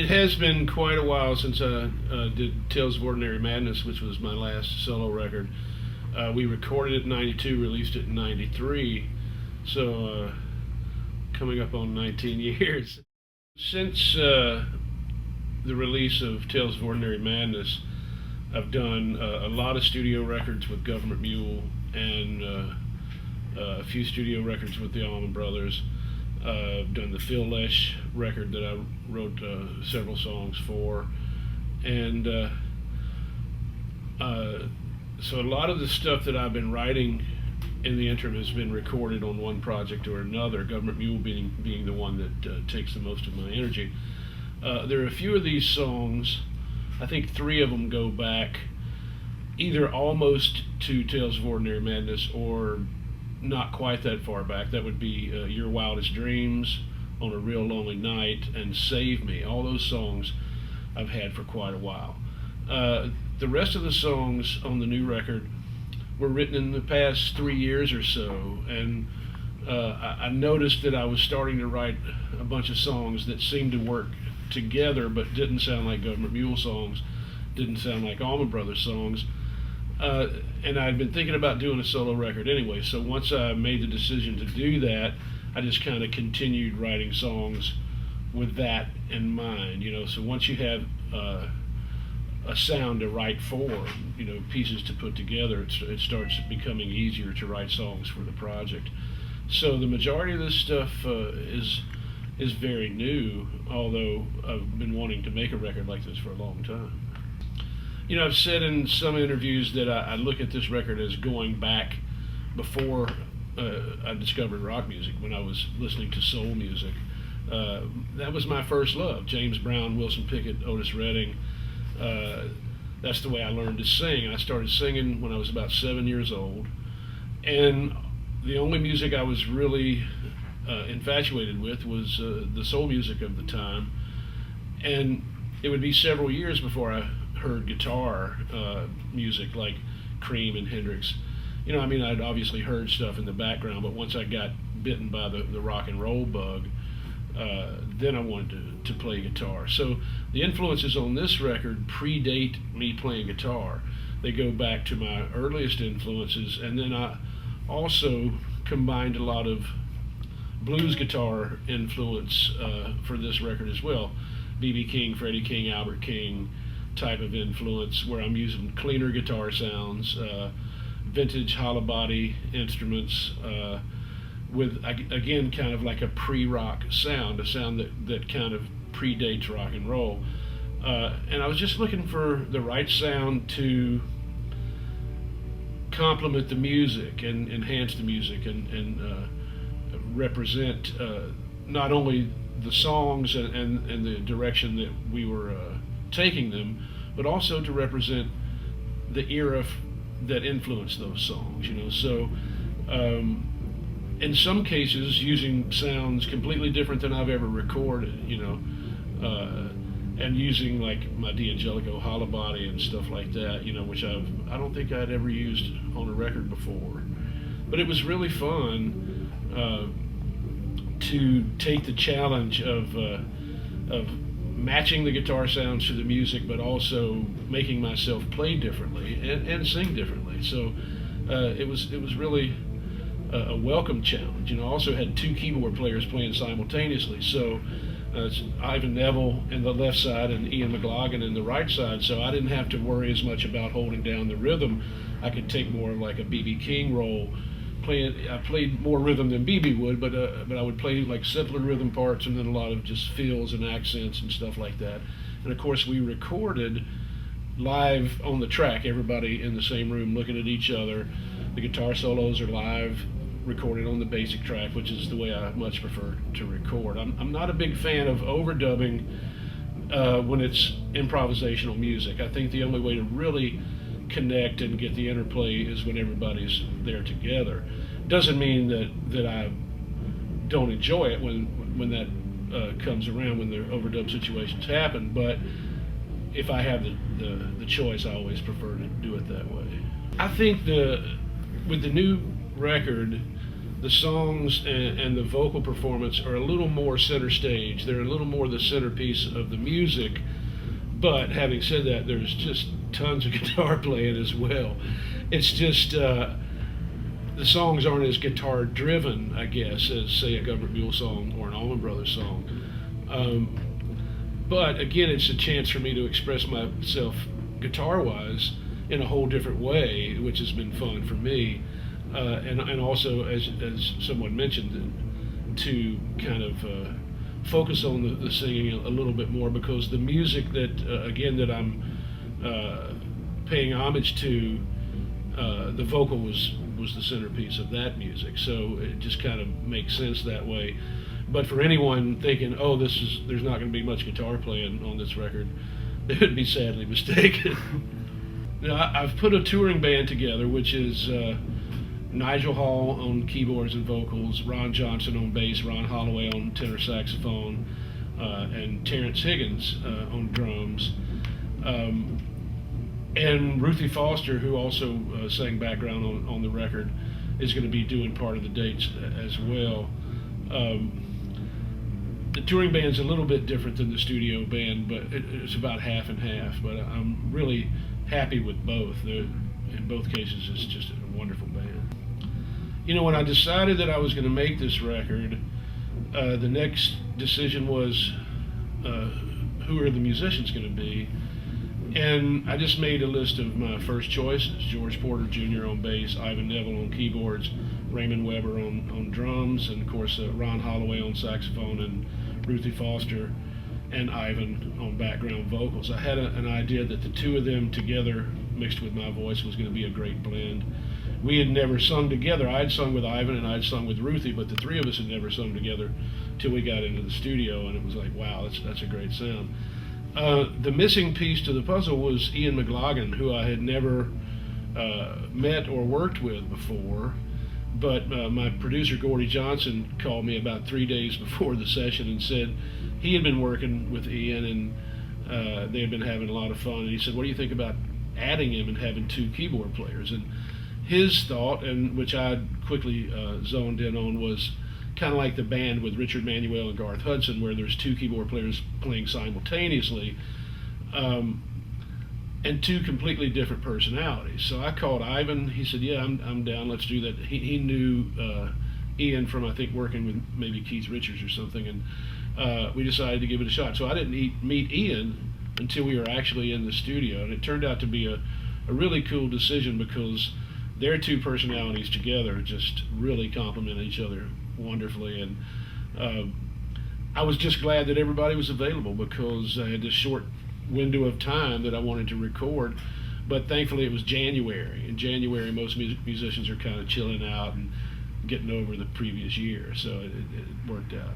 has been quite a while since I did Tales of Ordinary Madness, which was my last solo record. We recorded it in '92, released it in '93, so coming up on 19 years. Since the release of Tales of Ordinary Madness, I've done a lot of studio records with Government Mule and a few studio records with the Allman Brothers. I've done the Phil Lesh record that I wrote several songs for, and so a lot of the stuff that I've been writing in the interim has been recorded on one project or another, Government Mule being the one that takes the most of my energy. There are a few of these songs, I think 3 of them go back either almost to Tales of Ordinary Madness or not quite that far back. That would be Your Wildest Dreams, On a Real Lonely Night, and Save Me. All those songs I've had for quite a while. The rest of the songs on the new record were written in the past 3 years or so, and I noticed that I was starting to write a bunch of songs that seemed to work together but didn't sound like Government Mule songs, didn't sound like Allman Brothers songs. And I'd been thinking about doing a solo record anyway, so once I made the decision to do that, I just kind of continued writing songs with that in mind, you know. So once you have a sound to write for, you know, pieces to put together, it starts becoming easier to write songs for the project. So the majority of this stuff is very new, although I've been wanting to make a record like this for a long time. You know, I've said in some interviews that I look at this record as going back before I discovered rock music, when I was listening to soul music. That was my first love. James Brown, Wilson Pickett, Otis Redding. That's the way I learned to sing. I started singing when I was about 7 years old. And the only music I was really infatuated with was the soul music of the time. And it would be several years before I heard guitar music like Cream and Hendrix. You know, I mean, I'd obviously heard stuff in the background, but once I got bitten by the rock and roll bug, then I wanted to play guitar. So the influences on this record predate me playing guitar. They go back to my earliest influences, and then I also combined a lot of blues guitar influence for this record as well. B.B. King, Freddie King, Albert King type of influence, where I'm using cleaner guitar sounds, vintage hollow body instruments, with, again, kind of like a pre-rock sound, a sound that kind of predates rock and roll. And I was just looking for the right sound to complement the music and enhance the music and represent not only the songs and the direction that we were taking them, but also to represent the era that influenced those songs, you know. So in some cases using sounds completely different than I've ever recorded, you know, and using like my D'Angelico hollow body and stuff like that, you know, which I don't think I'd ever used on a record before. But it was really fun to take the challenge of matching the guitar sounds to the music, but also making myself play differently and sing differently. So it was really a welcome challenge. You know, I also had 2 keyboard players playing simultaneously. So it's Ivan Neville in the left side and Ian McLaughlin in the right side. So I didn't have to worry as much about holding down the rhythm. I could take more of like a B.B. King role. I played more rhythm than B.B. would, but I would play like simpler rhythm parts and then a lot of just fills and accents and stuff like that. And of course we recorded live on the track, everybody in the same room looking at each other. The guitar solos are live, recorded on the basic track, which is the way I much prefer to record. I'm not a big fan of overdubbing when it's improvisational music. I think the only way to really connect and get the interplay is when everybody's there together. Doesn't mean that I don't enjoy it when that comes around, when the overdub situations happen, but if I have the choice, I always prefer to do it that way. I think with the new record, the songs and the vocal performance are a little more center stage. They're a little more the centerpiece of the music. But having said that, there's just tons of guitar playing as well. It's just the songs aren't as guitar driven, I guess, as say a Government Mule song or an Allman Brothers song. But again, it's a chance for me to express myself guitar-wise in a whole different way, which has been fun for me. And also, as someone mentioned, to kind of focus on the singing a little bit more, because the music that again that I'm paying homage to, the vocal was the centerpiece of that music, so it just kind of makes sense that way. But for anyone thinking, oh, there's not going to be much guitar playing on this record, they would be sadly mistaken. Now, I've put a touring band together, which is Nigel Hall on keyboards and vocals, Ron Johnson on bass, Ron Holloway on tenor saxophone, and Terrence Higgins on drums. And Ruthie Foster, who also sang background on the record, is going to be doing part of the dates as well. The touring band's a little bit different than the studio band, but it's about half and half. But I'm really happy with both. In both cases, it's just a wonderful band. You know, when I decided that I was going to make this record, the next decision was who are the musicians going to be? And I just made a list of my first choices: George Porter Jr. on bass, Ivan Neville on keyboards, Raymond Weber on drums, and of course Ron Holloway on saxophone, and Ruthie Foster and Ivan on background vocals. I had an idea that the two of them together, mixed with my voice, was going to be a great blend. We had never sung together. I'd sung with Ivan and I'd sung with Ruthie, but the three of us had never sung together till we got into the studio, and it was like, wow, that's a great sound. The missing piece to the puzzle was Ian McLagan, who I had never met or worked with before, but my producer Gordy Johnson called me about 3 days before the session and said he had been working with Ian and they had been having a lot of fun, and he said, what do you think about adding him and having two keyboard players? And his thought, and which I quickly zoned in on, was kind of like the band with Richard Manuel and Garth Hudson, where there's two keyboard players playing simultaneously, and two completely different personalities. So I called Ivan. He said, yeah, I'm down, let's do that. He knew Ian from, I think, working with maybe Keith Richards or something, and we decided to give it a shot. So I didn't meet Ian until we were actually in the studio, and it turned out to be a really cool decision, because their two personalities together just really complement each other wonderfully. And I was just glad that everybody was available, because I had this short window of time that I wanted to record. But thankfully it was January. In January, most musicians are kind of chilling out and getting over the previous year, so it worked out.